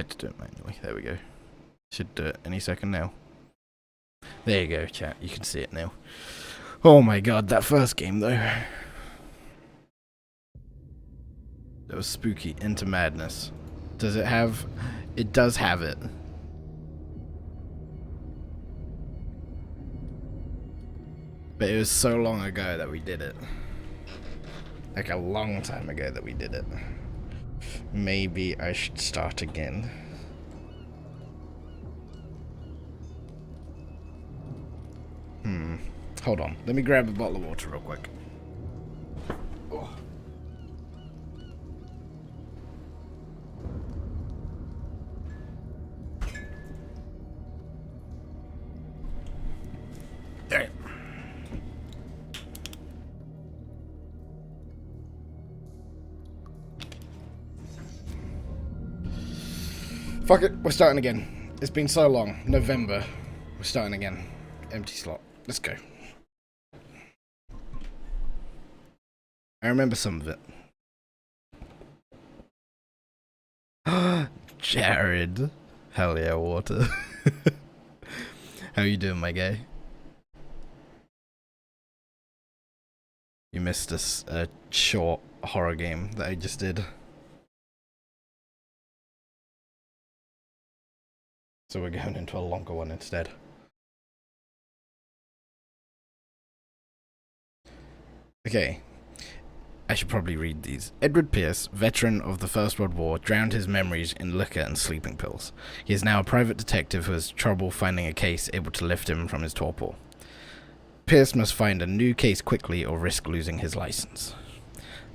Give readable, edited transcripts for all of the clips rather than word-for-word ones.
had to do it manually. There we go. Should do it any second now. There you go, chat. You can see it now. Oh my god, that first game though. That was spooky into madness. Does it have... It does have it. But it was so long ago that we did it. Like a long time ago that we did it. Maybe I should start again. Hold on. Let me grab a bottle of water real quick. Oh. There. Fuck it, we're starting again. It's been so long. November. We're starting again. Empty slot. Let's go. I remember some of it. Jared. Hell yeah, water. How you doing, my guy? You missed a short horror game that I just did. So we're going into a longer one instead. Okay. I should probably read these. Edward Pierce, veteran of the First World War, drowned his memories in liquor and sleeping pills. He is now a private detective who has trouble finding a case able to lift him from his torpor. Pierce must find a new case quickly or risk losing his license.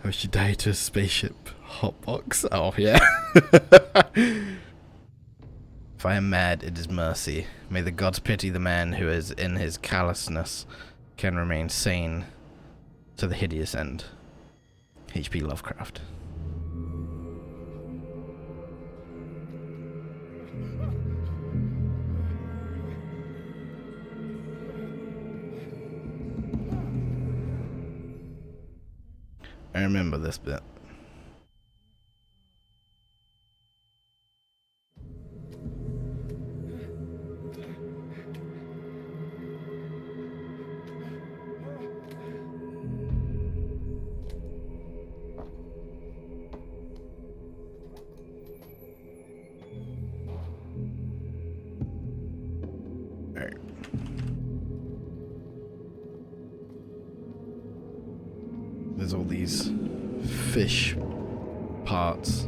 I wish you died to a spaceship hotbox. Oh, yeah. If I am mad, it is mercy. May the gods pity the man who is in his callousness can remain sane to the hideous end. H.P. Lovecraft. I remember this bit. There's all these fish parts.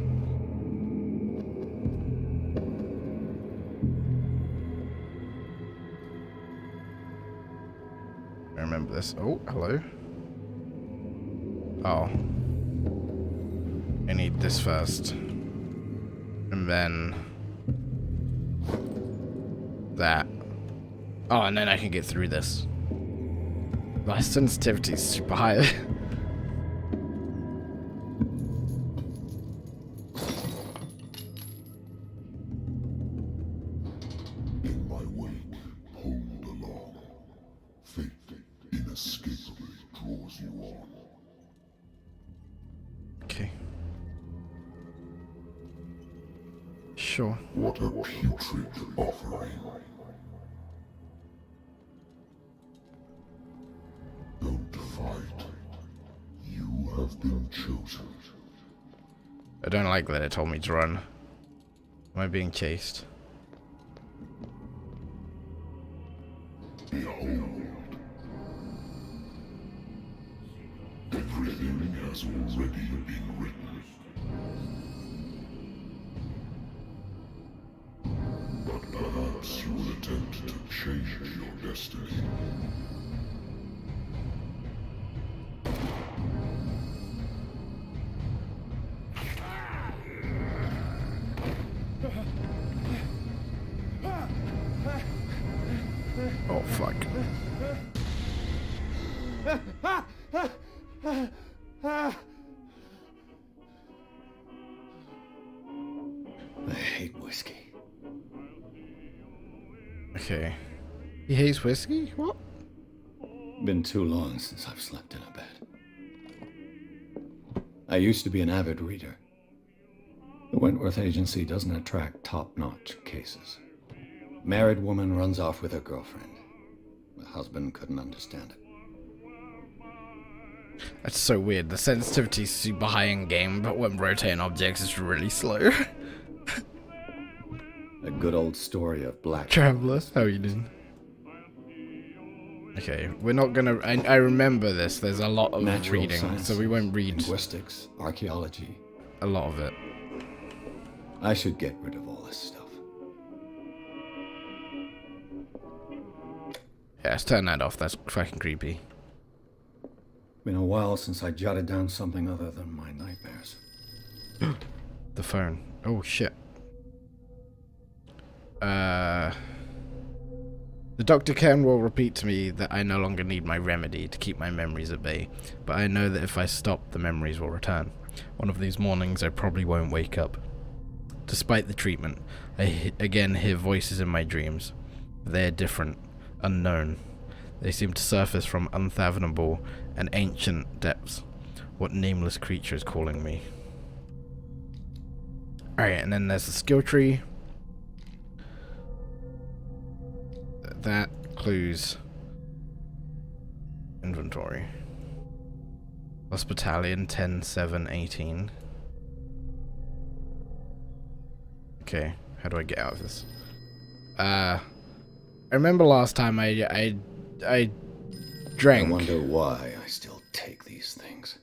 I remember this. Oh, hello. Oh. I need this first. And then that. Oh, and then I can get through this. My sensitivity is super high. Okay. Sure. What a putrid offering. Don't fight. You have been chosen. I don't like that it told me to run. Am I being chased? Behold. Everything has already been written. But perhaps you will attempt to change your destiny. Oh, fuck. I hate whiskey. Okay. He hates whiskey? What? Been too long since I've slept in a bed. I used to be an avid reader. But Wentworth Agency doesn't attract top-notch cases. Married woman runs off with her girlfriend. The husband couldn't understand it. That's so weird. The sensitivity's super high in game, but when rotating objects it's really slow. A good old story of black Traveler, how are you doing? Okay, we're not gonna... I remember this. There's a lot of natural reading, sciences, so we won't read linguistics, archaeology. a lot of it. I should get rid of all this stuff. Yeah, let's turn that off. That's fucking creepy. Been a while since I jotted down something other than my nightmares. The phone. Oh, shit. The doctor will repeat to me that I no longer need my remedy to keep my memories at bay, but I know that if I stop, the memories will return. One of these mornings, I probably won't wake up. Despite the treatment, I again hear voices in my dreams. They're different, unknown. They seem to surface from unfathomable and ancient depths. What nameless creature is calling me? Alright, and then there's the skill tree. That clues inventory. Hospitalian 10, 7, 18. Okay, how do I get out of this? I remember last time I drank. I wonder why I still take these things.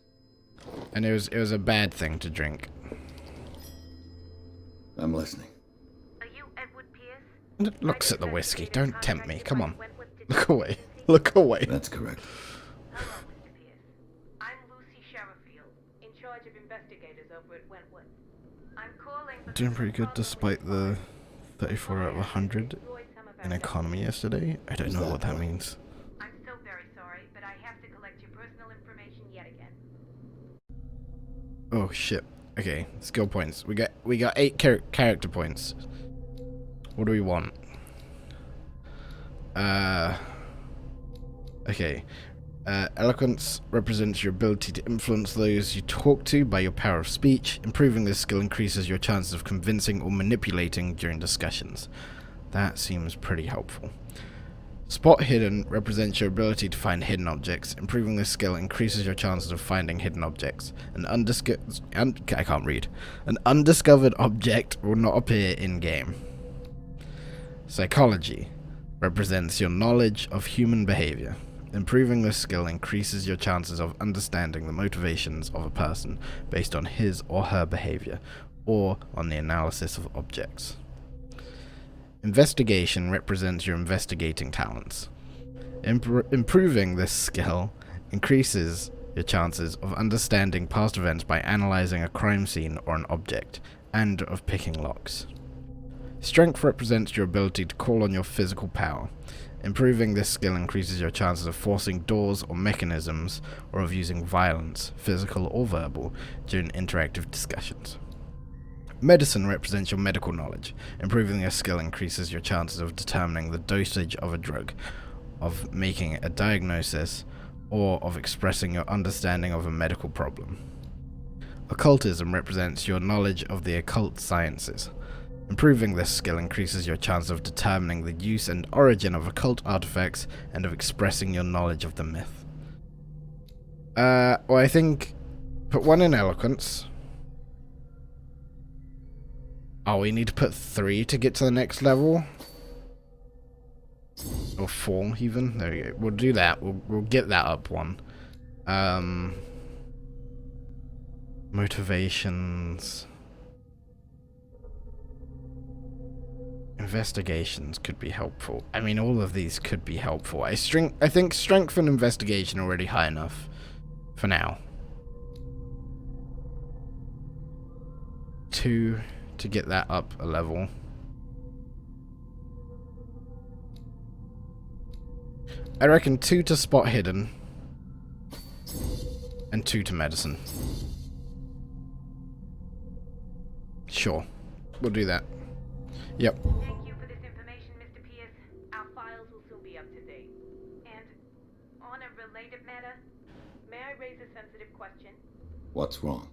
And it was a bad thing to drink. I'm listening. Are you Edward Pierce? Looks at the whiskey. Don't tempt me. Come on. Look away. Look away. That's correct. Hello, Mr. Pierce. I'm Lucy Sherrifield, in charge of investigators over at Wentworth. I'm calling because Doing pretty good despite the 34 out of 100 in economy yesterday. I don't know what that means. I'm so very sorry, but I have to collect your personal information yet again. Oh shit. Okay, skill points. We got 8 character points. What do we want? Okay. Eloquence represents your ability to influence those you talk to by your power of speech. Improving this skill increases your chances of convincing or manipulating during discussions. That seems pretty helpful. Spot hidden represents your ability to find hidden objects. Improving this skill increases your chances of finding hidden objects. I can't read. An undiscovered object will not appear in-game. Psychology represents your knowledge of human behavior. Improving this skill increases your chances of understanding the motivations of a person based on his or her behavior, or on the analysis of objects. Investigation represents your investigating talents. Improving this skill increases your chances of understanding past events by analyzing a crime scene or an object, and of picking locks. Strength represents your ability to call on your physical power. Improving this skill increases your chances of forcing doors or mechanisms, or of using violence, physical or verbal, during interactive discussions. Medicine represents your medical knowledge. Improving this skill increases your chances of determining the dosage of a drug, of making a diagnosis, or of expressing your understanding of a medical problem. Occultism represents your knowledge of the occult sciences. Improving this skill increases your chance of determining the use and origin of occult artifacts and of expressing your knowledge of the myth. Well, I think put 1 in eloquence. Oh, we need to put 3 to get to the next level. Or 4 even. There we go. We'll do that. We'll get that up 1. Motivations. Investigations could be helpful. I mean, all of these could be helpful. I think strength and investigation are already high enough for now. 2 to get that up a level. I reckon 2 to spot hidden and 2 to medicine. Sure, we'll do that. Yep. Thank you for this information, Mr. Pierce. Our files will soon be up to date. And on a related matter, may I raise a sensitive question? What's wrong?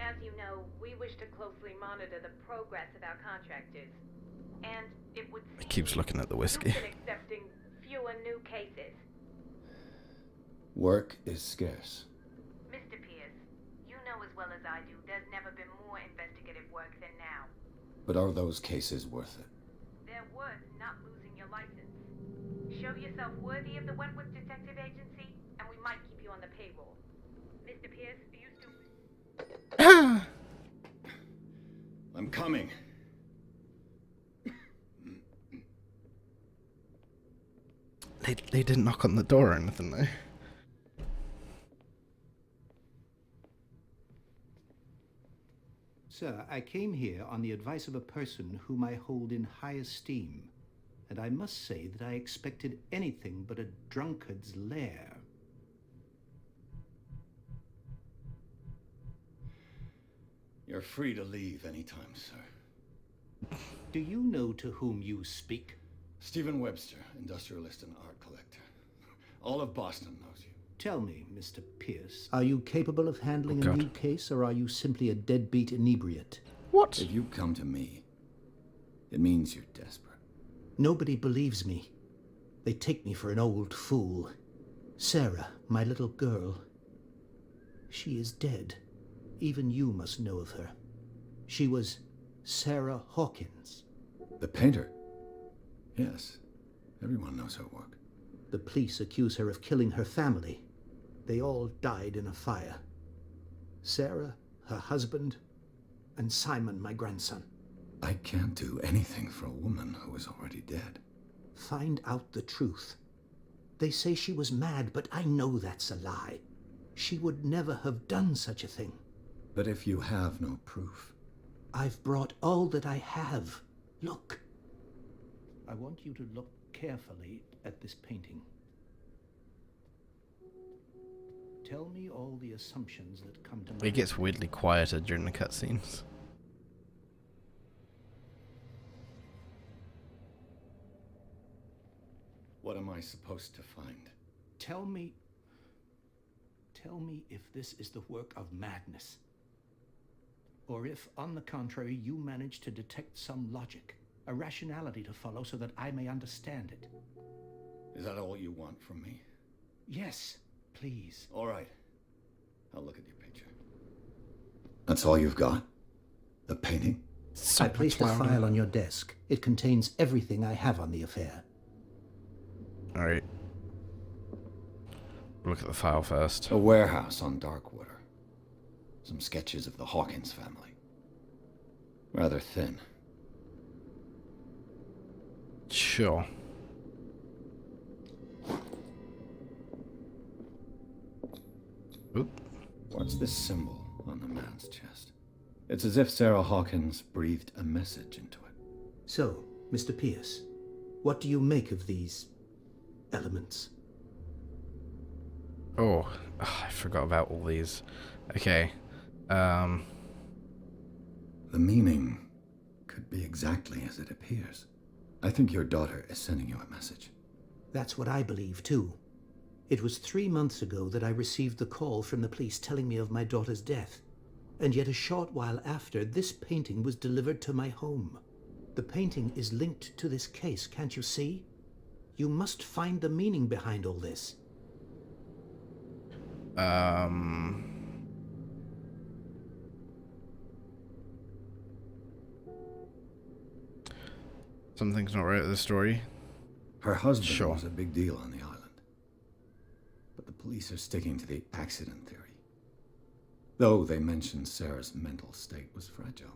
As you know, we wish to closely monitor the progress of our contractors. And it would seem He keeps looking at the whiskey. you've been accepting fewer new cases. Work is scarce. Mr. Pierce, you know as well as I do, there's never been more investigative work than now. But are those cases worth it? They're worth not losing your license. Show yourself worthy of the Wentworth Detective Agency, and we might keep you on the payroll. Mr. Pierce, are you still... I'm coming. They didn't knock on the door or anything, though. Sir, I came here on the advice of a person whom I hold in high esteem, and I must say that I expected anything but a drunkard's lair. You're free to leave anytime, sir. Do you know to whom you speak? Stephen Webster, industrialist and art collector. All of Boston knows you. Tell me, Mr. Pierce, are you capable of handling Oh, a God. new case, or are you simply a deadbeat inebriate? What? If you come to me, it means you're desperate. Nobody believes me. They take me for an old fool. Sarah, my little girl, she is dead. Even you must know of her. She was Sarah Hawkins. The painter? Yes. Everyone knows her work. The police accuse her of killing her family. They all died in a fire. Sarah, her husband, and Simon, my grandson. I can't do anything for a woman who is already dead. Find out the truth. They say she was mad, but I know that's a lie. She would never have done such a thing. But if you have no proof... I've brought all that I have. Look. I want you to look carefully at this painting. Tell me all the assumptions that come to mind. It gets weirdly quieter during the cutscenes. What am I supposed to find? Tell me if this is the work of madness. Or if, on the contrary, you manage to detect some logic, a rationality to follow so that I may understand it. Is that all you want from me? Yes, please. All right. I'll look at your picture. That's all you've got? The painting? So I placed a much louder. file on your desk. It contains everything I have on the affair. Alright. Look at the file first. A warehouse on Darkwater. Some sketches of the Hawkins family. Rather thin. Sure. Oop. What's this symbol on the man's chest? It's as if Sarah Hawkins breathed a message into it. So, Mr. Pierce, what do you make of these elements? Oh, I forgot about all these. Okay. The meaning could be exactly as it appears. I think your daughter is sending you a message. That's what I believe, too. It was 3 months ago that I received the call from the police telling me of my daughter's death. And yet a short while after, this painting was delivered to my home. The painting is linked to this case, can't you see? You must find the meaning behind all this. Something's not right with the story. Her husband Sure. was a big deal on the island. But the police are sticking to the accident theory. Though they mentioned Sarah's mental state was fragile.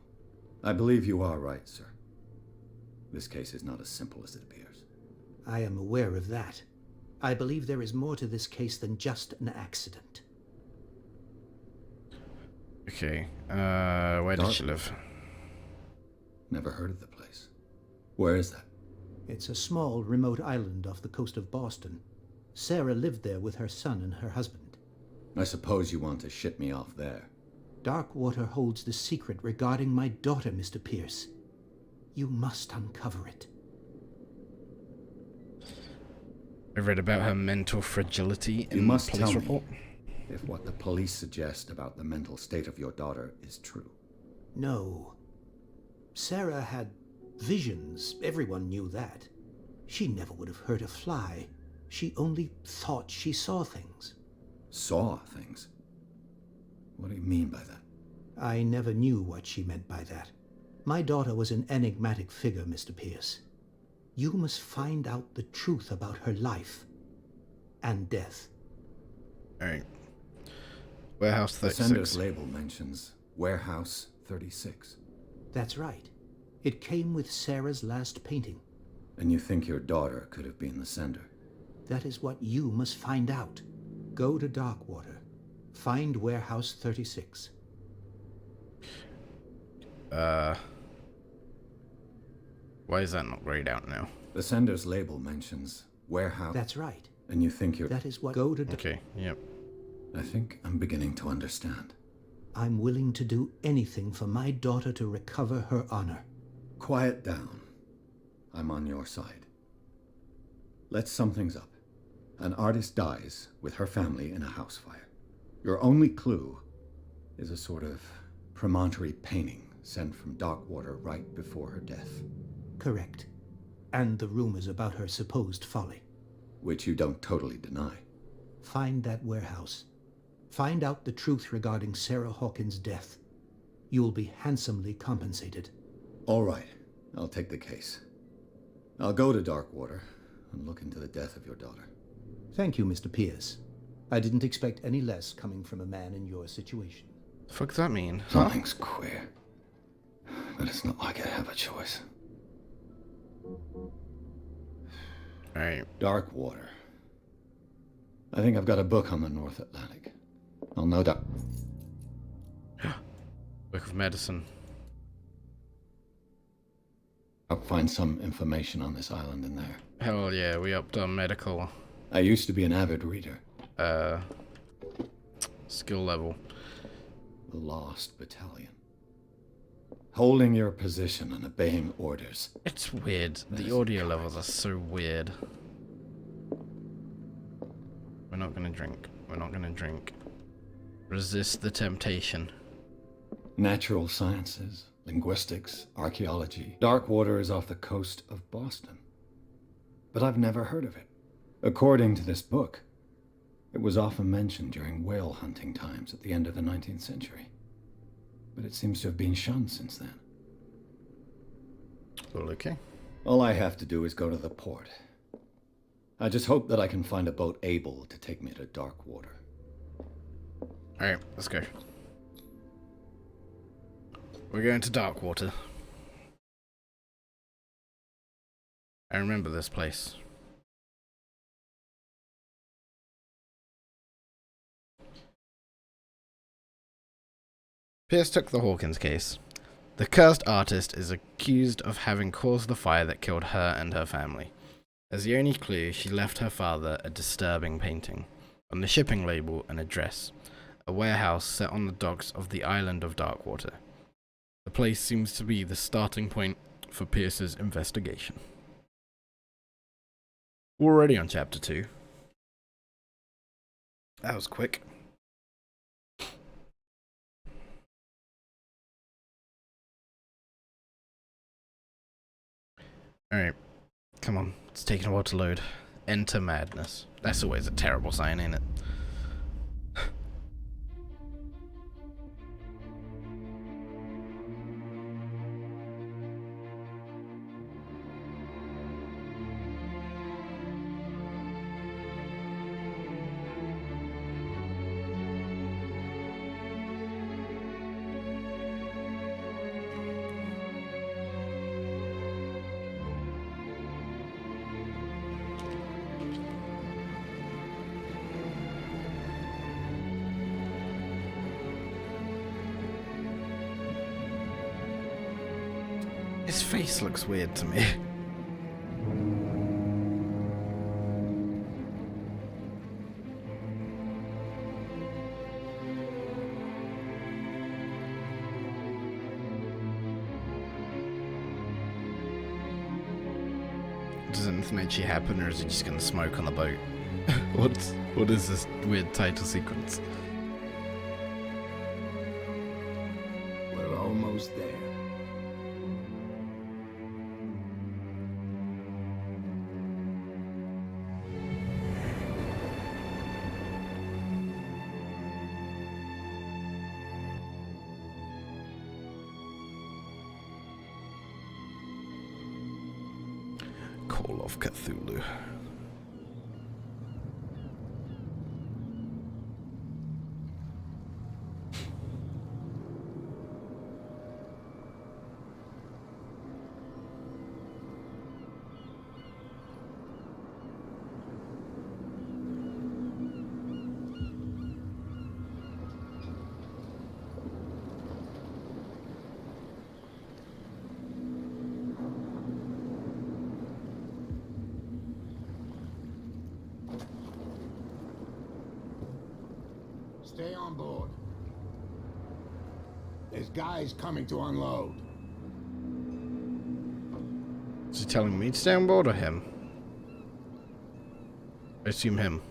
I believe you are right, sir. This case is not as simple as it appears. I am aware of that. I believe there is more to this case than just an accident. Okay. Where did Dark- she live? Never heard of the place. Where is that? It's a small, remote island off the coast of Boston. Sarah lived there with her son and her husband. I suppose you want to ship me off there. Darkwater holds the secret regarding my daughter, Mr. Pierce. You must uncover it. I read about her mental fragility You in must the police tell report. me. if what the police suggest about the mental state of your daughter is true. No. Sarah had visions. Everyone knew that. She never would have hurt a fly. She only thought she saw things. Saw things? What do you mean by that? I never knew what she meant by that. My daughter was an enigmatic figure, Mr. Pierce. You must find out the truth about her life and death. Alright. Warehouse The 36. sender's label mentions Warehouse 36. That's right. It came with Sarah's last painting. And you think your daughter could have been the sender? That is what you must find out. Go to Darkwater. Find Warehouse 36. Why is that not grayed out now? The sender's label mentions Warehouse... That's right. And you think you're... That is what... Go to... Okay, yep. I think I'm beginning to understand. I'm willing to do anything for my daughter to recover her honor. Quiet down. I'm on your side. Let's sum things up. An artist dies with her family in a house fire. Your only clue is a sort of promontory painting sent from Darkwater right before her death. Correct. And the rumors about her supposed folly. Which you don't totally deny. Find that warehouse. Find out the truth regarding Sarah Hawkins' death. You'll be handsomely compensated. All right. I'll take the case. I'll go to Darkwater and look into the death of your daughter. Thank you, Mr. Pierce. I didn't expect any less coming from a man in your situation. The fuck does that mean? Something's queer. But it's not like I have a choice. Alright. Darkwater. I think I've got a book on the North Atlantic. I'll no doubt... Book of Medicine. I'll find some information on this island in there. Hell yeah, we upped our medical, I used to be an avid reader. skill level. The Lost Battalion. Holding your position and obeying orders. It's weird. The audio levels are so weird. We're not gonna drink. We're not gonna drink. Resist the temptation. Natural sciences, linguistics, archaeology. Darkwater is off the coast of Boston. But I've never heard of it. According to this book, it was often mentioned during whale hunting times at the end of the 19th century. But it seems to have been shunned since then. Well, okay. All I have to do is go to the port. I just hope that I can find a boat able to take me to Darkwater. Alright, let's go. We're going to Darkwater. I remember this place. Pierce took the Hawkins case. The cursed artist is accused of having caused the fire that killed her and her family. As the only clue, she left her father a disturbing painting. On the shipping label, an address. A warehouse set on the docks of the island of Darkwater. The place seems to be the starting point for Pierce's investigation. We're already on chapter 2. That was quick. Alright, come on, it's taking a while to load. Enter madness. That's always a terrible sign, ain't it? His face looks weird to me. Does anything actually happen, or is he just gonna smoke on the boat? What is this weird title sequence? almost there. Call of Cthulhu. Stay on board. There's guys coming to unload. Is he telling me to stay on board or him? I assume him.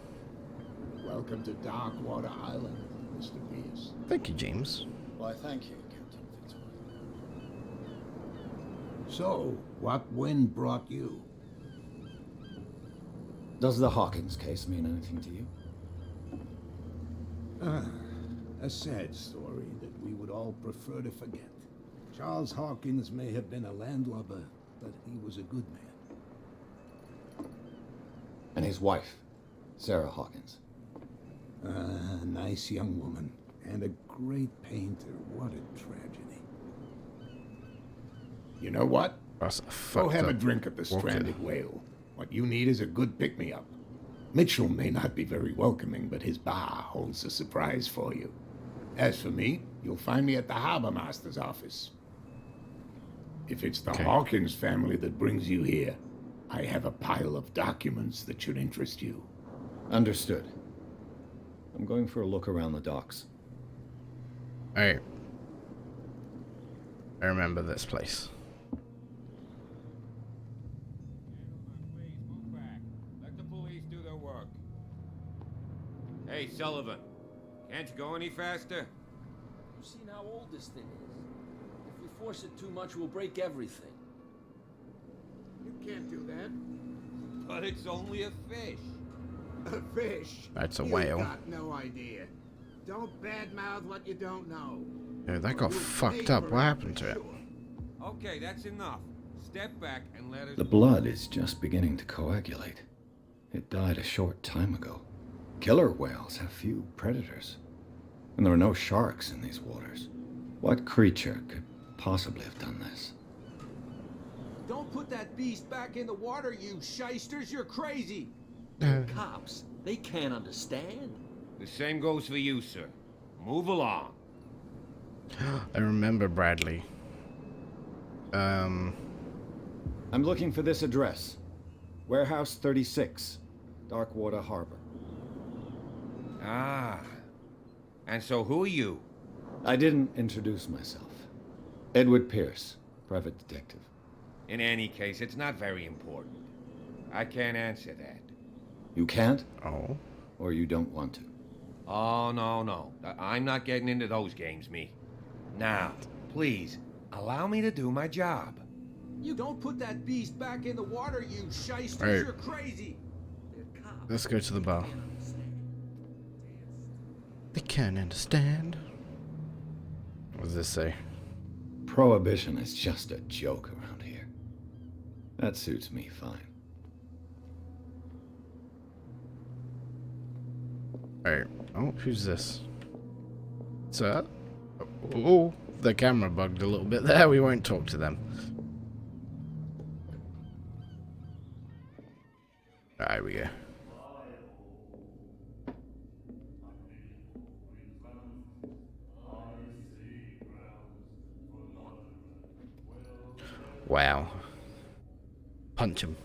Welcome to Darkwater Island, Mr. Pierce. Thank you, James. Why, thank you, Captain Fitzroy. So, what wind brought you? Does the Hawkins case mean anything to you? A sad story that we would all prefer to forget. Charles Hawkins may have been a landlubber, but he was a good man. And his wife, Sarah Hawkins. A nice young woman, and a great painter. What a tragedy. You know what? That's a Go fucked have a up drink at the walker. Stranded Whale. What you need is a good pick-me-up. Mitchell may not be very welcoming, but his bar holds a surprise for you. As for me, you'll find me at the Harbor Master's office. If it's the Hawkins family that brings you here, I have a pile of documents that should interest you. Understood. I'm going for a look around the docks. Alright. I remember this place. Please move back. Let the police do their work. Hey, Sullivan. Can't you go any faster? You've seen how old this thing is. If we force it too much, we'll break everything. You can't do that. But it's only a fish. A fish? That's a You whale. got no idea. Don't badmouth what you don't know. Yeah, that got You'll fucked pay up. for What it, happened for to it? sure. Okay, that's enough. Step back and let us... The blood is just beginning to coagulate. It died a short time ago. Killer whales have few predators. And there are no sharks in these waters. What creature could possibly have done this? Don't put that beast back in the water, you shysters! You're crazy! Cops, they can't understand. The same goes for you, sir. Move along. I remember Bradley. I'm looking for this address. Warehouse 36, Darkwater Harbor. Ah. And so who are you? I didn't introduce myself. Edward Pierce, private detective. In any case, it's not very important. I can't answer that. You can't, Oh. or you don't want to. Oh, no. I'm not getting into those games, me. Now, please, allow me to do my job. You don't put that beast back in the water, you shysters! Right. You're crazy! They're cops. Let's go to the bar. They can't understand. They can't understand. What does this say? Prohibition is just a joke around here. That suits me fine. Alright. Oh, who's this? Sir? Oh, the camera bugged a little bit there. We won't talk to them. There we go. Wow. Punch him.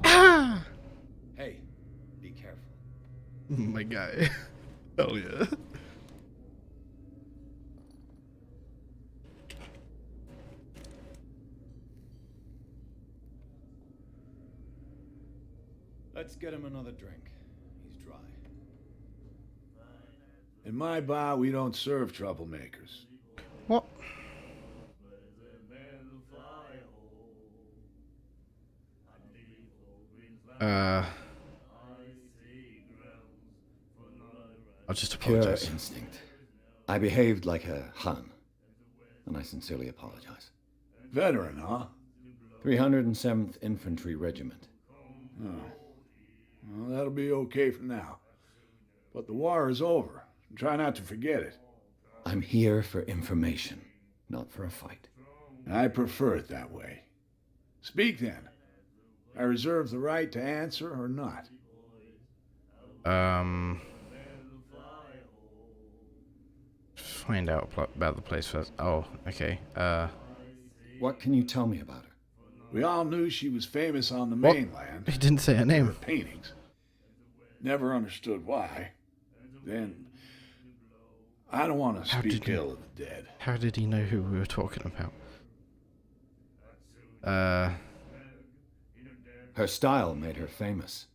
Ah! Hey, be careful. My guy. Hell yeah. Let's get him another drink. He's dry. In my bar, we don't serve troublemakers. What? I'll just Pure apologize. instinct. I behaved like a Hun, and I sincerely apologize. Veteran, huh? 307th Infantry Regiment. Oh. Well, that'll be okay for now. But the war is over. Try not to forget it. I'm here for information, not for a fight. I prefer it that way. Speak then. I reserve the right to answer or not. Find out about the place first. Oh, okay. What can you tell me about her? We all knew she was famous on the What? mainland. He didn't say her Her name. paintings. Never understood why. Then, I don't want to How speak did you- ill of the dead. How did he know who we were talking about? Her style made her famous.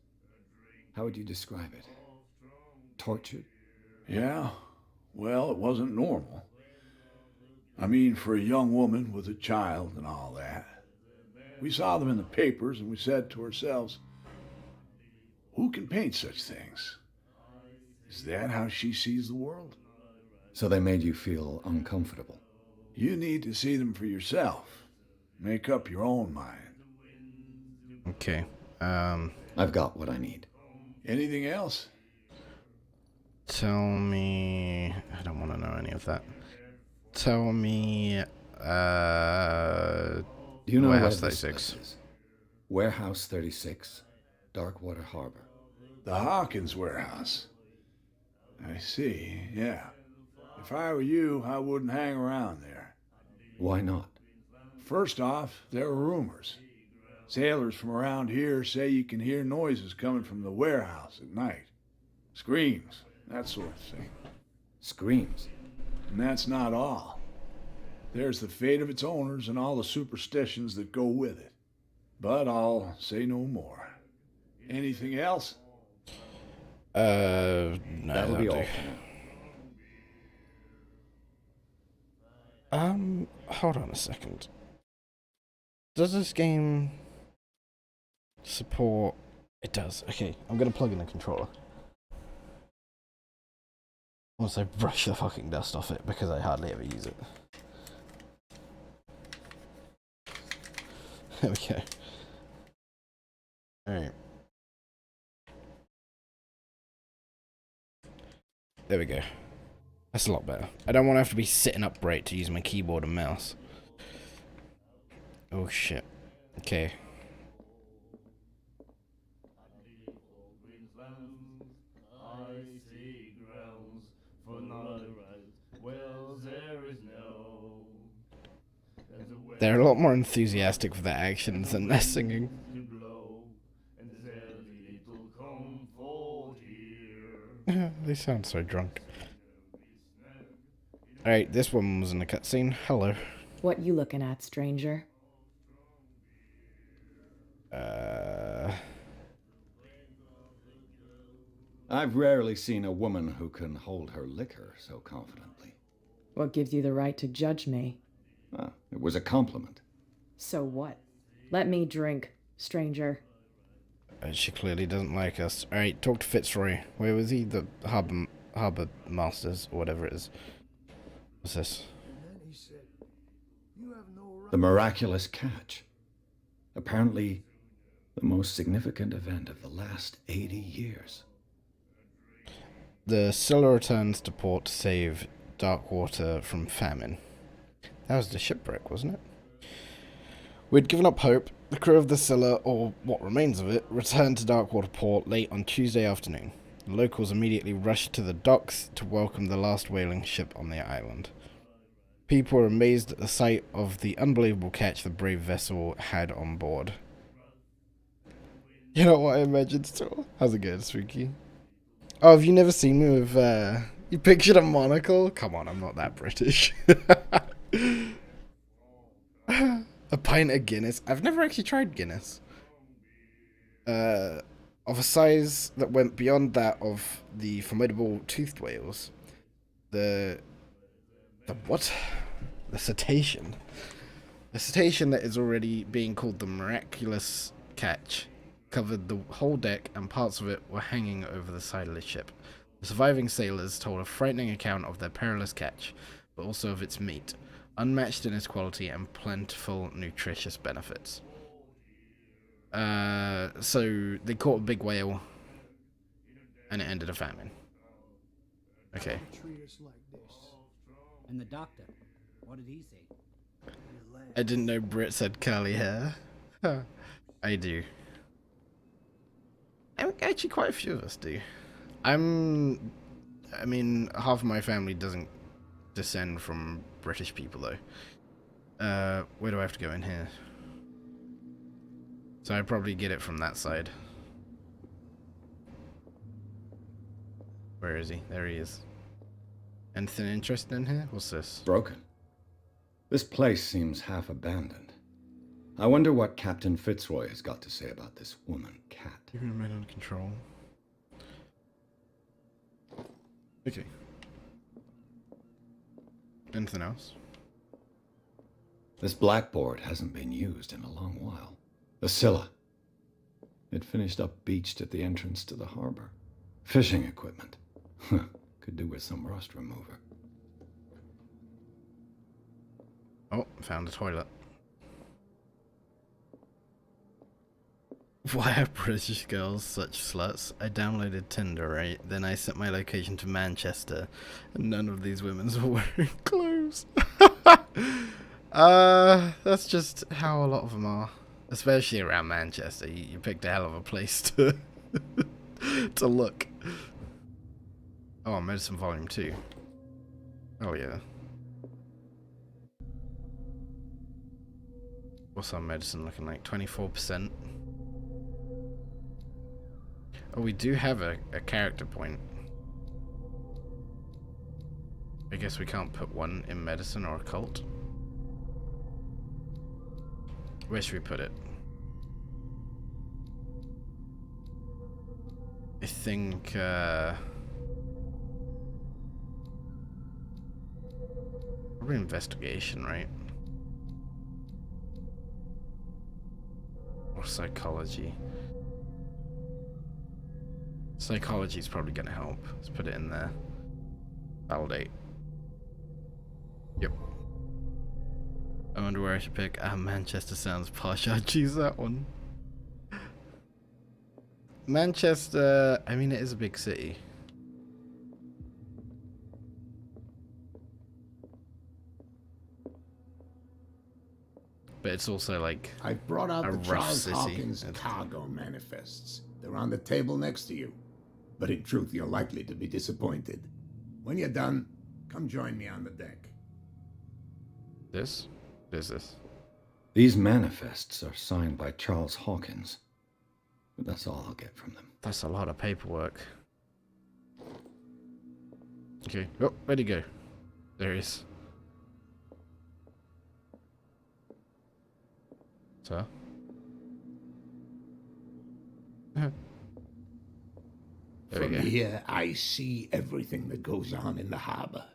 How would you describe it? Tortured? Yeah, well, it wasn't normal. I mean, for a young woman with a child and all that. We saw them in the papers and we said to ourselves, who can paint such things? Is that how she sees the world? So they made you feel uncomfortable. You need to see them for yourself. Make up your own mind. Okay. I've got what I need. Anything else? Tell me. I don't want to know any of that. Tell me. Do you know Warehouse where this 36. place is? Warehouse 36, Darkwater Harbor. The Hawkins warehouse. I see, yeah. If I were you, I wouldn't hang around there. Why not? First off, there are rumors. Sailors from around here say you can hear noises coming from the warehouse at night. Screams, that sort of thing. Screams. And that's not all. There's the fate of its owners and all the superstitions that go with it. But I'll say no more. Anything else? No, That'll be do. all for now. Hold on a second. Does this game support? It does. Okay, I'm gonna plug in a controller. Once I brush the fucking dust off it, because I hardly ever use it. There we go. Alright. There we go. That's a lot better. I don't want to have to be sitting upright to use my keyboard and mouse. Oh shit. Okay. They're a lot more enthusiastic for their actions than their singing. They sound so drunk. Alright, this one was in a cutscene. Hello. What you looking at, stranger? I've rarely seen a woman who can hold her liquor so confidently. What gives you the right to judge me? Ah, it was a compliment. So what? Let me drink, stranger. She clearly doesn't like us. Alright, talk to Fitzroy. Where was he? The harbor masters, or whatever it is. What's this? The miraculous catch. Apparently, the most significant event of the last 80 years. The Scylla returns to port to save Darkwater from famine. That was the shipwreck, wasn't it? We'd given up hope. The crew of the Scylla, or what remains of it, returned to Darkwater port late on Tuesday afternoon. The locals immediately rushed to the docks to welcome the last whaling ship on the island. People were amazed at the sight of the unbelievable catch the brave vessel had on board. You know what I imagined still? How's it going, Spooky? Oh, have you never seen me with, you pictured a monocle? Come on, I'm not that British. A pint of Guinness. I've never actually tried Guinness. of a size that went beyond that of the formidable toothed whales. The what? The cetacean. The cetacean that is already being called the miraculous catch covered the whole deck, and parts of it were hanging over the side of the ship. The surviving sailors told a frightening account of their perilous catch, but also of its meat, unmatched in its quality and plentiful nutritious benefits. So they caught a big whale, and it ended a famine. Okay. And the doctor, what did he say? I didn't know Brit had curly hair. I do. Actually, quite a few of us do. I mean, half of my family doesn't descend from British people, though. Where do I have to go in here? So I'd probably get it from that side. Where is he? There he is. Anything interesting in here? What's this? Broken. This place seems half abandoned. I wonder what Captain Fitzroy has got to say about this woman cat. Keeping a man under control. Okay. Anything else? This blackboard hasn't been used in a long while. The Scylla. It finished up beached at the entrance to the harbor. Fishing equipment. Could do with some rust remover. Oh, found a toilet. Why are British girls such sluts? I downloaded Tinder, right? Then I set my location to Manchester, and none of these women were wearing clothes. That's just how a lot of them are. Especially around Manchester. You picked a hell of a place to to look. Oh, Medicine Volume 2. Oh, yeah. What's our medicine looking like? 24%. Oh, we do have a character point. I guess we can't put one in medicine or occult. Where should we put it? I think, probably investigation, right? Or psychology. Psychology is probably going to help. Let's put it in there. Validate. Yep. I wonder where I should pick. Manchester sounds posh. I'd choose that one. Manchester, I mean, it is a big city. But it's also like I brought out a the rough Charles city. Hawkins cargo manifests. They're on the table next to you. But in truth, you're likely to be disappointed. When you're done, come join me on the deck. This? What is this? These manifests are signed by Charles Hawkins. But that's all I'll get from them. That's a lot of paperwork. Okay. Oh, where'd he go? There he is. So? There we From go. here, I see everything that goes on in the harbor.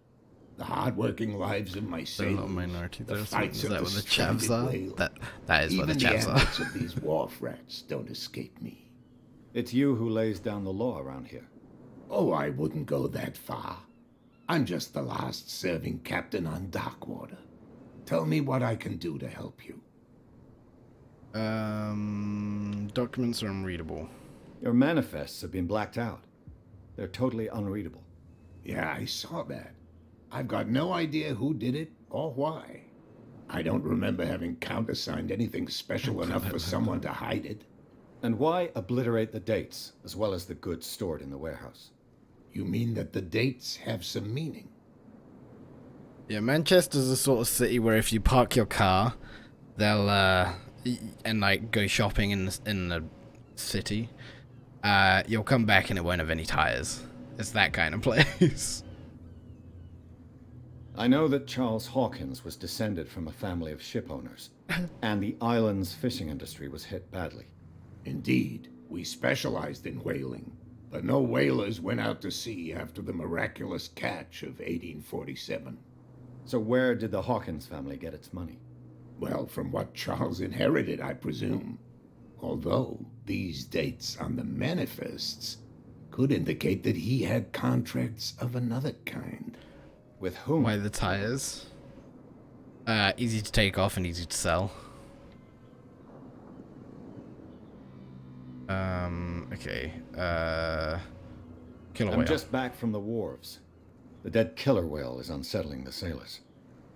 The hard-working lives of my There's a lot sailors, of minority the there. fights Is of that the what the chavs stranded are? whale. That is what the Even chavs the are. antics of these wharf rats don't escape me. It's you who lays down the law around here. Oh, I wouldn't go that far. I'm just the last serving captain on Darkwater. Tell me what I can do to help you. Documents are unreadable. Your manifests have been blacked out. They're totally unreadable. Yeah, I saw that. I've got no idea who did it or why. I don't remember having countersigned anything special enough for someone to hide it. And why obliterate the dates, as well as the goods stored in the warehouse? You mean that the dates have some meaning? Yeah, Manchester's the sort of city where if you park your car, they'll and like go shopping in the city, you'll come back and it won't have any tires. It's that kind of place. I know that Charles Hawkins was descended from a family of ship owners, and the island's fishing industry was hit badly. Indeed. We specialized in whaling, but no whalers went out to sea after the miraculous catch of 1847. So where did the Hawkins family get its money? Well, from what Charles inherited, I presume. Although these dates on the manifests could indicate that he had contracts of another kind. With whom? Why the tires? Easy to take off and easy to sell. Okay. Killer I'm whale. just back from the wharves. The dead killer whale is unsettling the sailors.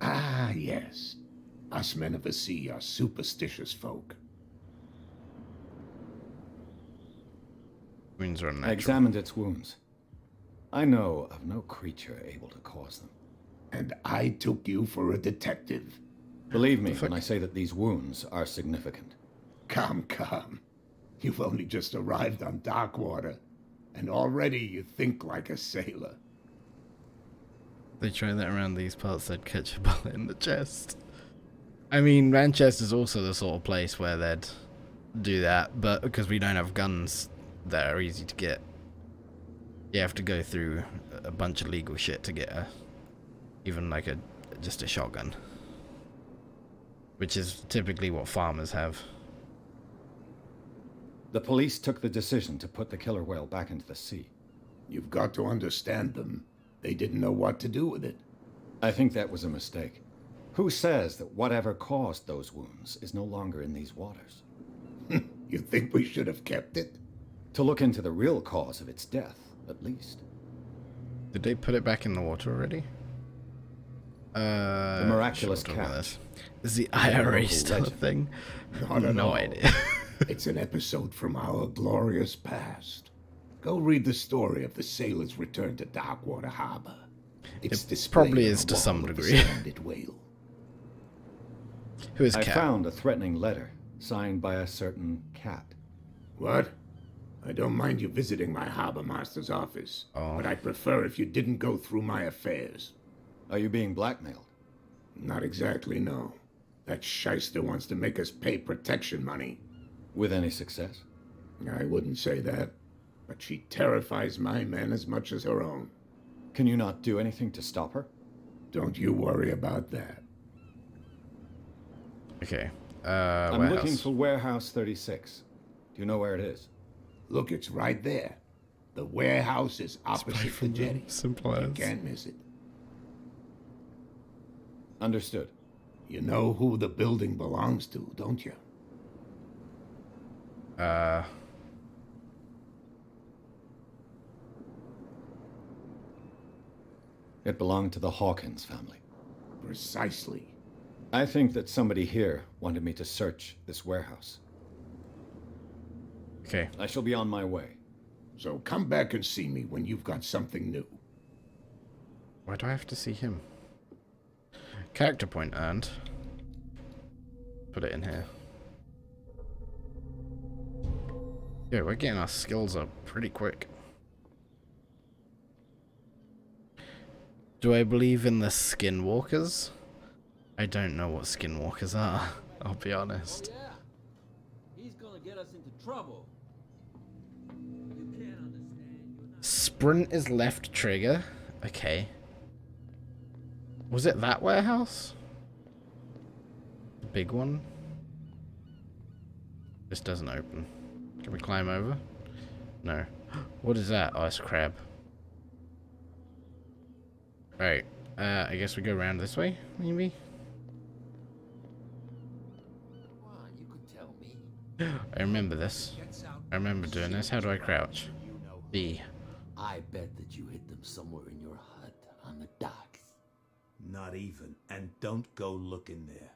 Ah, yes. Us men of the sea are superstitious folk. Wounds are I unnatural. examined its wounds. I know of no creature able to cause them. And I took you for a detective. Believe me when I say that these wounds are significant. Come, come. You've only just arrived on dark water, and already you think like a sailor. They try that around these parts, they'd catch a bullet in the chest. I mean, Manchester's also the sort of place where they'd do that, but because we don't have guns that are easy to get, you have to go through a bunch of legal shit to get even like just a shotgun, which is typically what farmers have. The police took the decision to put the killer whale back into the sea. You've got to understand them. They didn't know what to do with it. I think that was a mistake. Who says that whatever caused those wounds is no longer in these waters? You think we should have kept it? To look into the real cause of its death, at least. Did they put it back in the water already? The miraculous sure, we'll talk about catch. this. Is the IRA still a legend. thing? Not at No all. idea. It's an episode from our glorious past. Go read the story of the sailor's return to Darkwater Harbor. It's It displayed probably on is the to wall some of the degree. stranded whale. Who is I Cat? found a threatening letter signed by a certain cat. What? I don't mind you visiting my harbor master's office, but I'd prefer if you didn't go through my affairs. Are you being blackmailed? Not exactly, no. That shyster wants to make us pay protection money. With any success? I wouldn't say that, but she terrifies my men as much as her own. Can you not do anything to stop her? Don't you worry about that. Okay. I'm warehouse. looking for Warehouse 36. Do you know where it is? Look, it's right there. The warehouse is opposite the jetty. Simple You as. can't miss it. Understood. You know who the building belongs to, don't you? It belonged to the Hawkins family. Precisely. I think that somebody here wanted me to search this warehouse. Okay. I shall be on my way. So come back and see me when you've got something new. Why do I have to see him? Character point earned. Put it in here. Yeah, we're getting our skills up pretty quick. Do I believe in the skinwalkers? I don't know what skinwalkers are, I'll be honest. Oh, yeah. He's gonna get us into trouble. You can't understand. You're not... Sprint is left trigger. Okay. Was it that warehouse? The big one? This doesn't open. Can we climb over? No. What is that? Oh, it's a crab. Right. I guess we go around this way, maybe? Come on, you could tell me. I remember this. I remember doing this. How do I crouch? B. I bet that you hid them somewhere in your hut on the docks. Not even. And don't go looking there.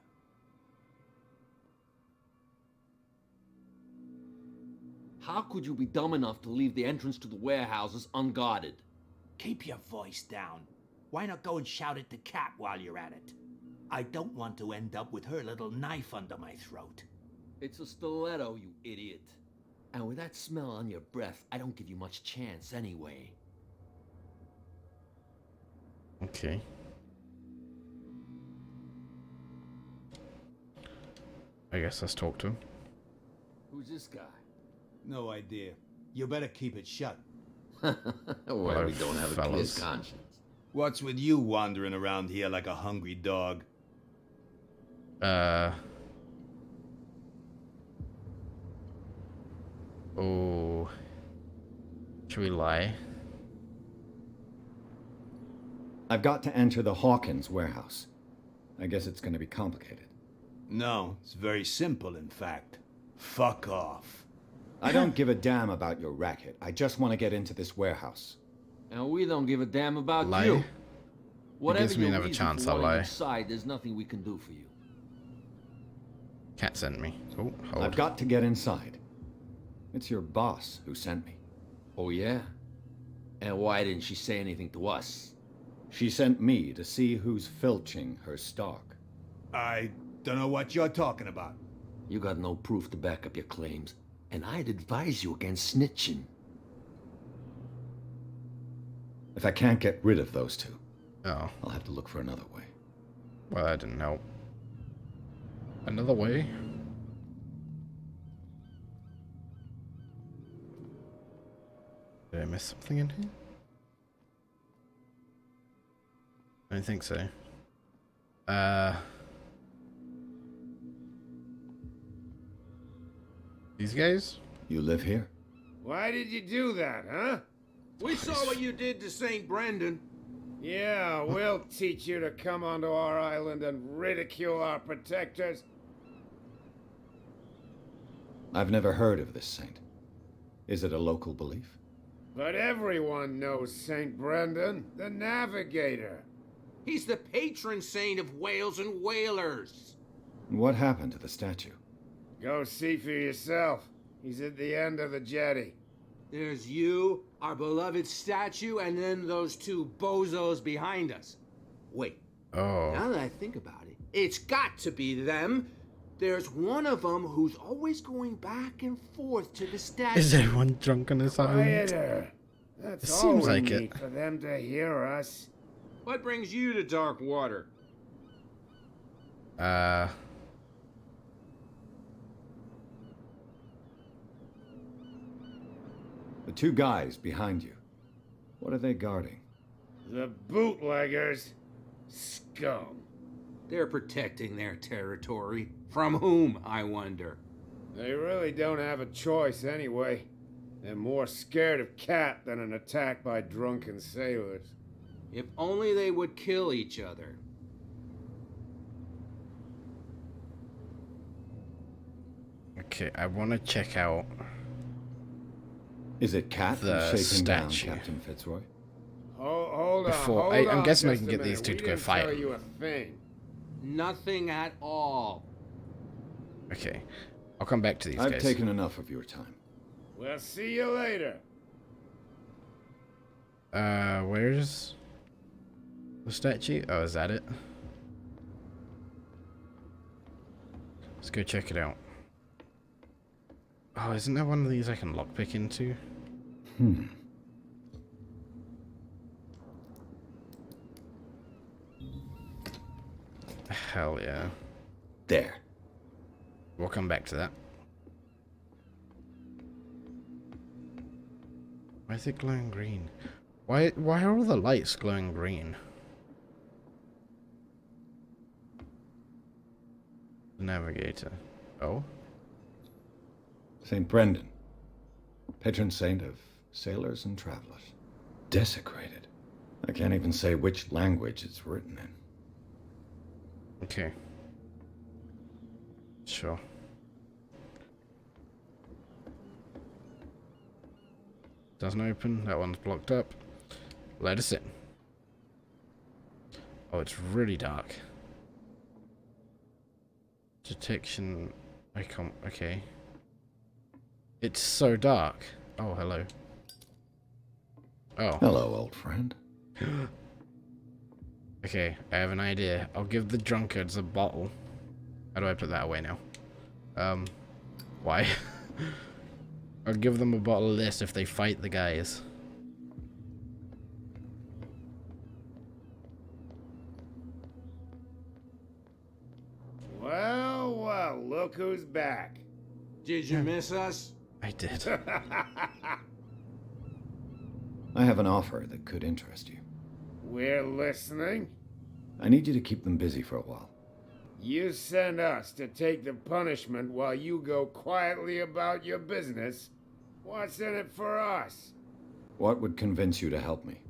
How could you be dumb enough to leave the entrance to the warehouses unguarded? Keep your voice down. Why not go and shout at the cat while you're at it? I don't want to end up with her little knife under my throat. It's a stiletto, you idiot. And with that smell on your breath, I don't give you much chance anyway. Okay. I guess let's talk to him. Who's this guy? No idea. You better keep it shut. Well, we don't have a clear conscience. What's with you wandering around here like a hungry dog? Oh. Should we lie? I've got to enter the Hawkins warehouse. I guess it's going to be complicated. No, it's very simple, in fact. Fuck off. I don't give a damn about your racket. I just want to get into this warehouse. And we don't give a damn about Lie? you. Whatever gives me your another reason chance, for I'll wanting lie. inside, there's nothing we can do for you. Cat sent me. Oh, hold. I've got to get inside. It's your boss who sent me. Oh, yeah? And why didn't she say anything to us? She sent me to see who's filching her stock. I don't know what you're talking about. You got no proof to back up your claims, and I'd advise you against snitching. If I can't get rid of those two, Oh. I'll have to look for another way. Well, that didn't help. Another way? Did I miss something in here? I don't think so. These guys? You live here? Why did you do that, huh? We saw what you did to St. Brendan. Yeah, we'll teach you to come onto our island and ridicule our protectors. I've never heard of this saint. Is it a local belief? But everyone knows St. Brendan, the navigator. He's the patron saint of whales and whalers. What happened to the statue? Go see for yourself. He's at the end of the jetty. There's you, our beloved statue, and then those two bozos behind us. Wait, Oh. now that I think about it, it's got to be them. There's one of them who's always going back and forth to the statue. Is everyone drunk on this island? Quieter. That's It all seems we like need it. for them to hear us. What brings you to dark water? The two guys behind you. What are they guarding? The bootleggers. Scum. They're protecting their territory. From whom, I wonder? They really don't have a choice anyway. They're more scared of Cat than an attack by drunken sailors. If only they would kill each other. Okay, I want to check out. Is it Cat The who's shaking down statue. Captain Fitzroy? Hold on, Before- hold I'm on guessing I just can a get these minute. two We to go didn't fight tell him. you a thing. Nothing at all. Okay, I'll come back to these I've guys. taken enough of your time. We'll see you later. Where's the statue? Oh, is that it? Let's go check it out. Oh, isn't there one of these I can lockpick into? Hell yeah. There. We'll come back to that. Why is it glowing green? Why are all the lights glowing green? The navigator. Oh? St. Brendan. Patron saint of sailors and travelers. Desecrated. I can't even say which language it's written in. Okay. Sure. Doesn't open. That one's blocked up. Let us in. Oh, it's really dark. Detection icon. Okay. It's so dark. Oh, hello. Oh. Hello, old friend. Okay, I have an idea. I'll give the drunkards a bottle. How do I put that away now? Why? I'll give them a bottle of this if they fight the guys. Well, look who's back. Did you miss us? I did. I have an offer that could interest you. We're listening. I need you to keep them busy for a while. You send us to take the punishment while you go quietly about your business. What's in it for us? What would convince you to help me?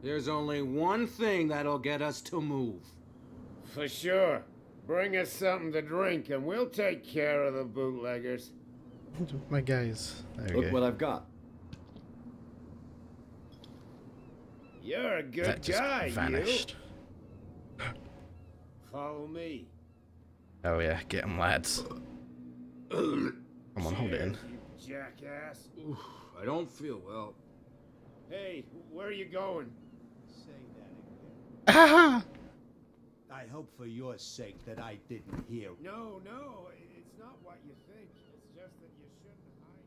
There's only one thing that'll get us to move. For sure. Bring us something to drink and we'll take care of the bootleggers. My guys. There we Look go. what I've got. You're a good That just guy, vanished. you. Follow me. Oh yeah, get 'em, lads. Come on, hold it in. You jackass. Oof, I don't feel well. Hey, where are you going? Say that again. Ah! I hope for your sake that I didn't hear. No, it's not what you think. It's just that you shouldn't hide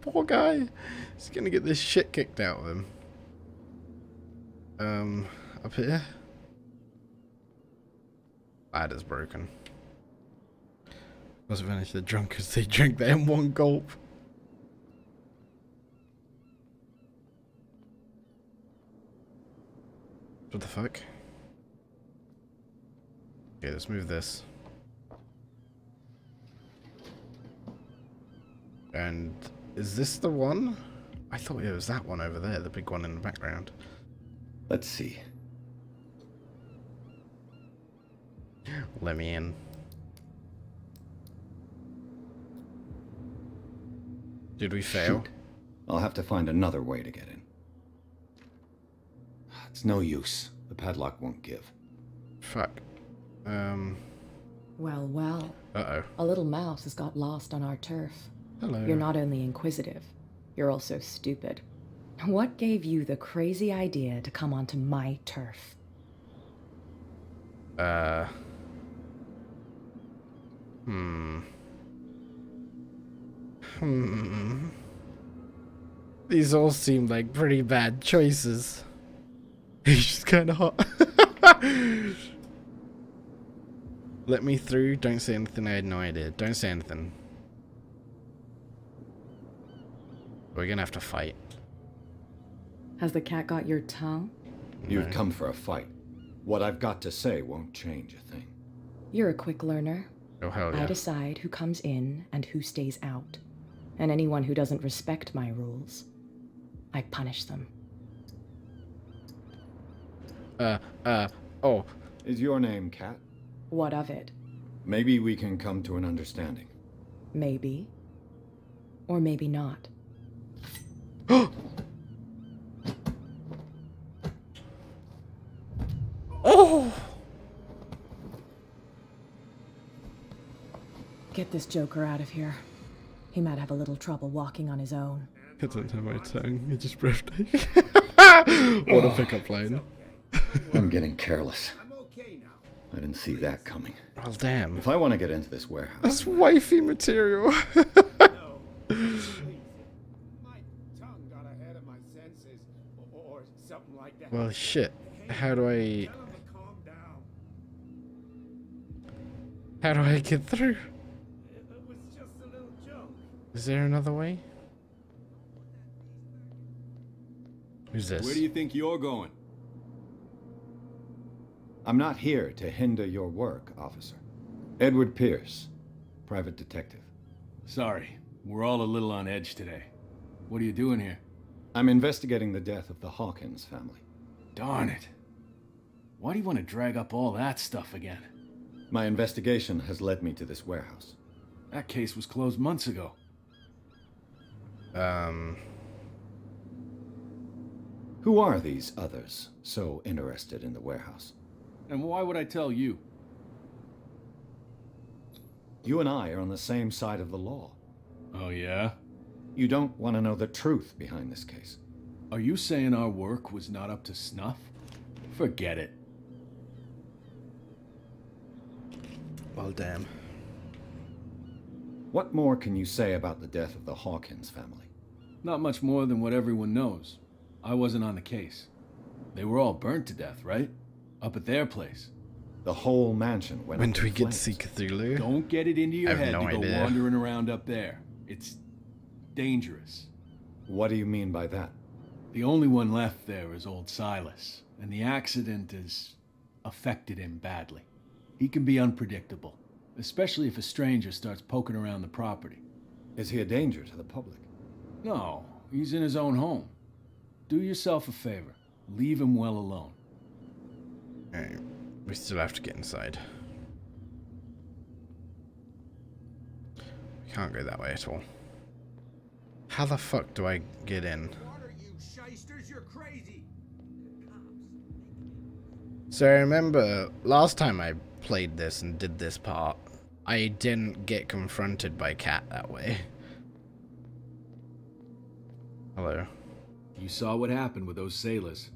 your... Poor guy. He's gonna get this shit kicked out of him. Up here. Ladder's broken. Must have finished the drunk as they drink that in one gulp. What the fuck? Okay, let's move this. And is this the one? I thought it was that one over there, the big one in the background. Let's see. Let me in. Did we fail? Shoot. I'll have to find another way to get in. It's no use. The padlock won't give. Fuck. Well, well. Uh-oh. A little mouse has got lost on our turf. Hello. You're not only inquisitive, you're also stupid. What gave you the crazy idea to come onto my turf? These all seem like pretty bad choices. He's just kind of hot. Let me through. Don't say anything. I had no idea. Don't say anything. We're gonna have to fight. Has the cat got your tongue? You've come for a fight. What I've got to say won't change a thing. You're a quick learner. Oh, hell yeah. I decide who comes in and who stays out. And anyone who doesn't respect my rules, I punish them. Oh. Is your name Kat? What of it? Maybe we can come to an understanding. Maybe. Or maybe not. Oh! Get this joker out of here. He might have a little trouble walking on his own. I don't have my tongue. He just breathtaking. What a pickup line. I'm getting careless. I'm okay now. I didn't see that coming. Well, damn. If I want to get into this warehouse... That's wifey material. No, please. My tongue got ahead of my senses, or something like that. Well, shit. How do I... Tell him to calm down. How do I get through? It was just a little joke. Is there another way? Who's this? Where do you think you're going? I'm not here to hinder your work, officer. Edward Pierce, private detective. Sorry, we're all a little on edge today. What are you doing here? I'm investigating the death of the Hawkins family. Darn it. Why do you want to drag up all that stuff again? My investigation has led me to this warehouse. That case was closed months ago. Who are these others so interested in the warehouse? And why would I tell you? You and I are on the same side of the law. Oh, yeah? You don't want to know the truth behind this case. Are you saying our work was not up to snuff? Forget it. Well, damn. What more can you say about the death of the Hawkins family? Not much more than what everyone knows. I wasn't on the case. They were all burnt to death, right? Up at their place. The whole mansion went When up do we in get to see flames. Cthulhu? Don't get it into I your have head no to go idea. wandering around up there. It's dangerous. What do you mean by that? The only one left there is old Silas, and the accident has affected him badly. He can be unpredictable, especially if a stranger starts poking around the property. Is he a danger to the public? No, he's in his own home. Do yourself a favor. Leave him well alone. Alright, we still have to get inside. We can't go that way at all. How the fuck do I get in? Water, you shysters, you're crazy. So I remember last time I played this and did this part, I didn't get confronted by Cat that way. Hello. You saw what happened with those sailors.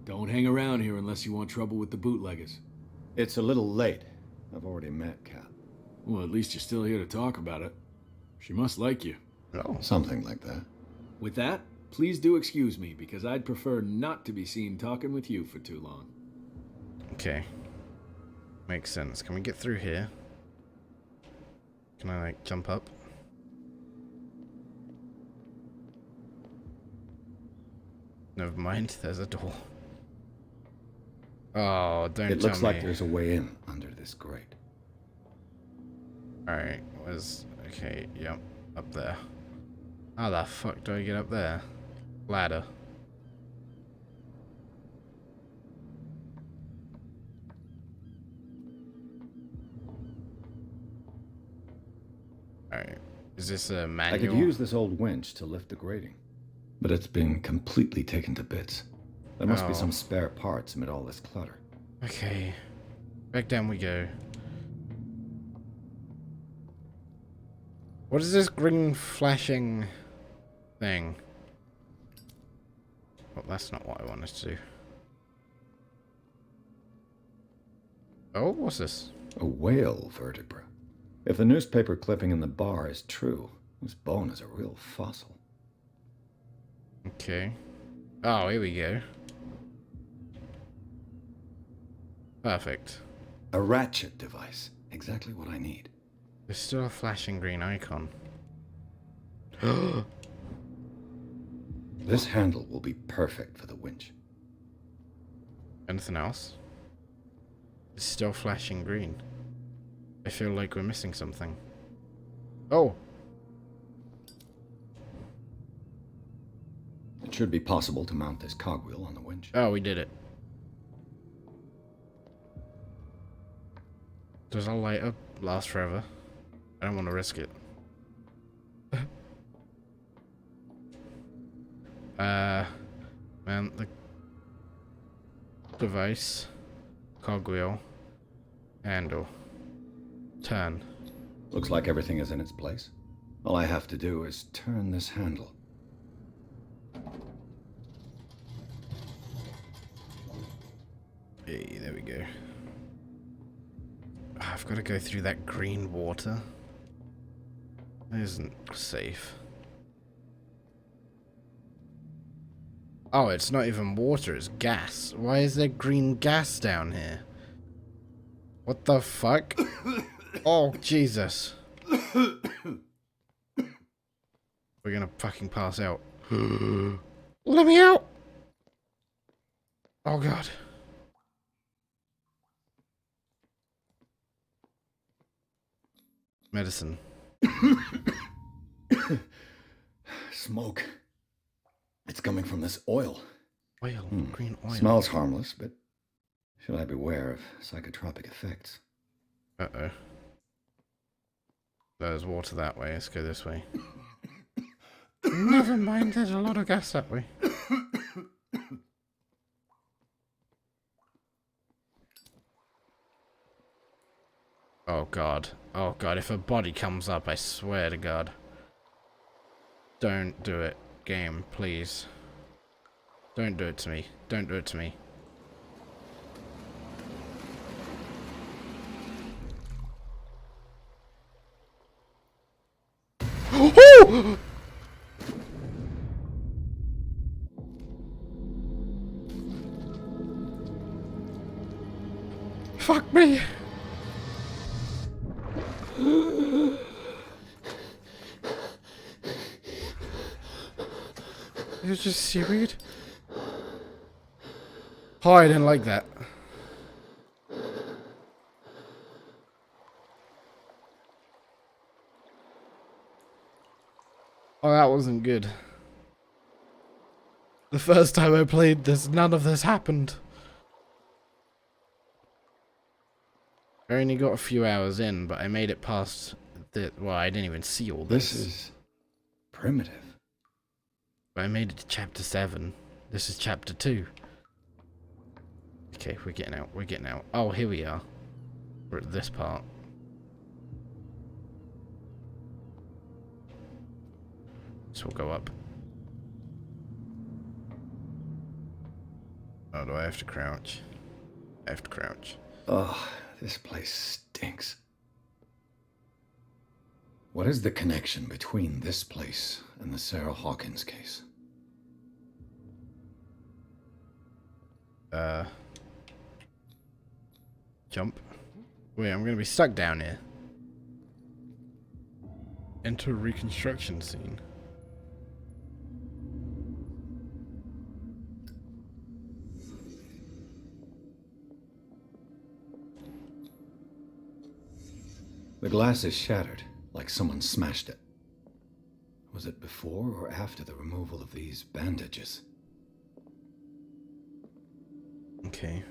Don't hang around here unless you want trouble with the bootleggers. It's a little late. I've already met Kat. Well, at least you're still here to talk about it. She must like you. Oh. Something like that. With that, please do excuse me, because I'd prefer not to be seen talking with you for too long. Okay. Makes sense. Can we get through here? Can I, like, jump up? Never mind, there's a door. Oh, don't tell me. It looks like there's a way in under this grate. Alright, okay, yep, up there. How the fuck do I get up there? Ladder. Alright, is this a manual? I could use this old winch to lift the grating, but it's been completely taken to bits. There must be some spare parts amid all this clutter. Okay, back down we go. What is this green flashing thing? Well, that's not what I wanted to do. Oh, what's this? A whale vertebra. If the newspaper clipping in the bar is true, this bone is a real fossil. Okay. Oh, here we go. Perfect. A ratchet device. Exactly what I need. There's still a flashing green icon. This handle will be perfect for the winch. Anything else? It's still flashing green. I feel like we're missing something. Oh! It should be possible to mount this cogwheel on the winch. Oh, we did it. Does our lighter last forever? I don't want to risk it. Man, the device, cogwheel, handle, turn. Looks like everything is in its place. All I have to do is turn this handle. Hey, there we go. I've got to go through that green water. That isn't safe. Oh, it's not even water, it's gas. Why is there green gas down here? What the fuck? Oh, Jesus. We're gonna fucking pass out. Let me out! Oh, God. Medicine. Smoke. It's coming from this oil. Oil, green oil. Smells harmless, but should I beware of psychotropic effects? Uh-oh. There's water that way. Let's go this way. Never mind, there's a lot of gas that way. Oh God. Oh God, if a body comes up, I swear to God. Don't do it, game, please. Don't do it to me. Don't do it to me. Oh! Fuck me! It was just seaweed. Oh, I didn't like that. Oh, that wasn't good. The first time I played this, none of this happened. I only got a few hours in, but I made it past the... Well, I didn't even see all this. This is primitive. But I made it to chapter 7. This is chapter 2. Okay, we're getting out. We're getting out. Oh, here we are. We're at this part. So we'll go up. Oh, do I have to crouch? I have to crouch. Oh, this place stinks. What is the connection between this place and the Sarah Hawkins case? Jump. Wait, I'm gonna be stuck down here. Enter reconstruction scene. The glass is shattered, like someone smashed it. Was it before or after the removal of these bandages? Okay.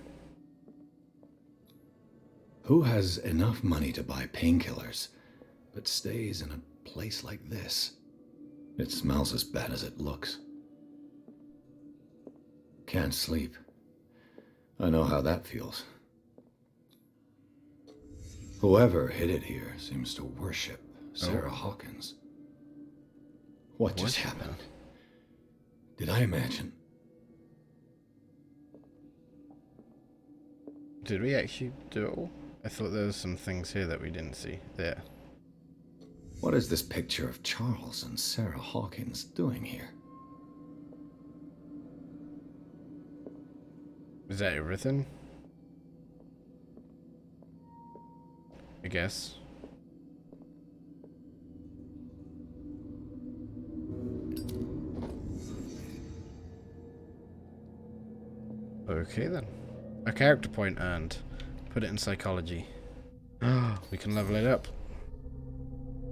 Who has enough money to buy painkillers, but stays in a place like this? It smells as bad as it looks. Can't sleep. I know how that feels. Whoever hid it here seems to worship Sarah Hawkins. What just happened? Did I imagine? Did we actually do it all? I thought there was some things here that we didn't see. There. What is this picture of Charles and Sarah Hawkins doing here? Is that everything? I guess. Okay then. A character point earned. Put it in psychology. We can level it up.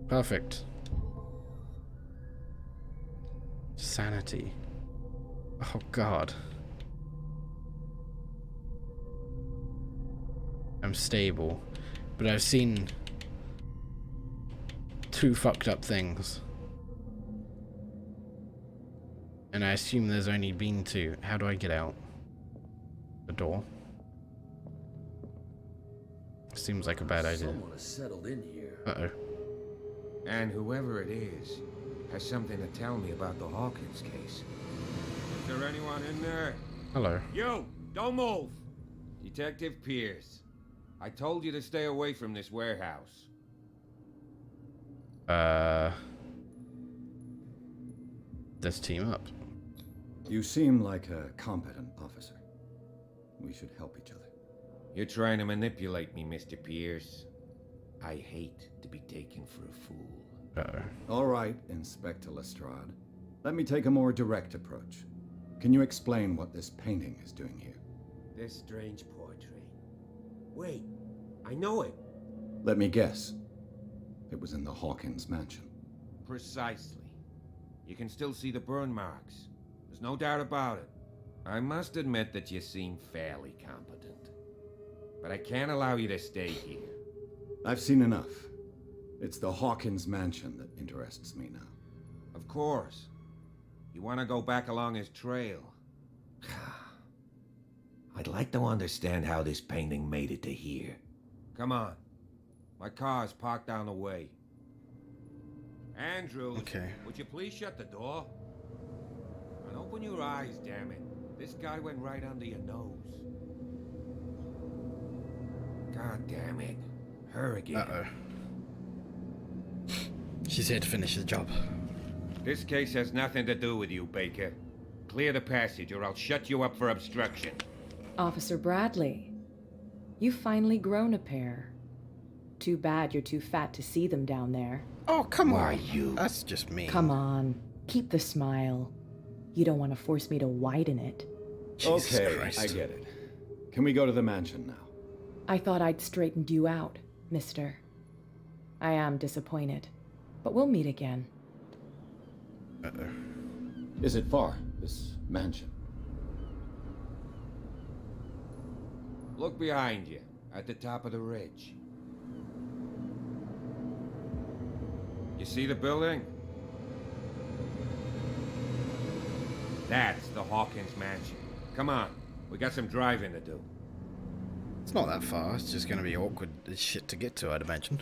Perfect. Sanity. Oh god. I'm stable. But I've seen 2 fucked up things. And I assume there's only been 2. How do I get out? The door? Seems like a bad idea. Someone has settled in here. Uh-oh. And whoever it is has something to tell me about the Hawkins case. Is there anyone in there? Hello. You! Don't move! Detective Pierce. I told you to stay away from this warehouse. Let's team up. You seem like a competent officer. We should help each other. You're trying to manipulate me, Mr. Pierce. I hate to be taken for a fool. Uh-oh. All right, Inspector Lestrade. Let me take a more direct approach. Can you explain what this painting is doing here? This strange portrait. Wait, I know it. Let me guess. It was in the Hawkins mansion. Precisely. You can still see the burn marks. There's no doubt about it. I must admit that you seem fairly competent. But I can't allow you to stay here. I've seen enough. It's the Hawkins mansion that interests me now. Of course. You want to go back along his trail. I'd like to understand how this painting made it to here. Come on. My car's parked down the way. Andrews, okay. Would you please shut the door? And open your eyes, damn it. This guy went right under your nose. God damn it. Her again. Uh-oh. She's here to finish the job. This case has nothing to do with you, Baker. Clear the passage or I'll shut you up for obstruction. Officer Bradley, you've finally grown a pair. Too bad you're too fat to see them down there. Oh, come Who on. are you? That's just me. Come on, keep the smile. You don't want to force me to widen it. Jesus Okay, Christ. I get it. Can we go to the mansion now? I thought I'd straightened you out, mister. I am disappointed, but we'll meet again. Uh-oh. Is it far, this mansion? Look behind you, at the top of the ridge. You see the building? That's the Hawkins mansion. Come on, we got some driving to do. It's not that far. It's just going to be awkward as shit to get to, I'd imagine.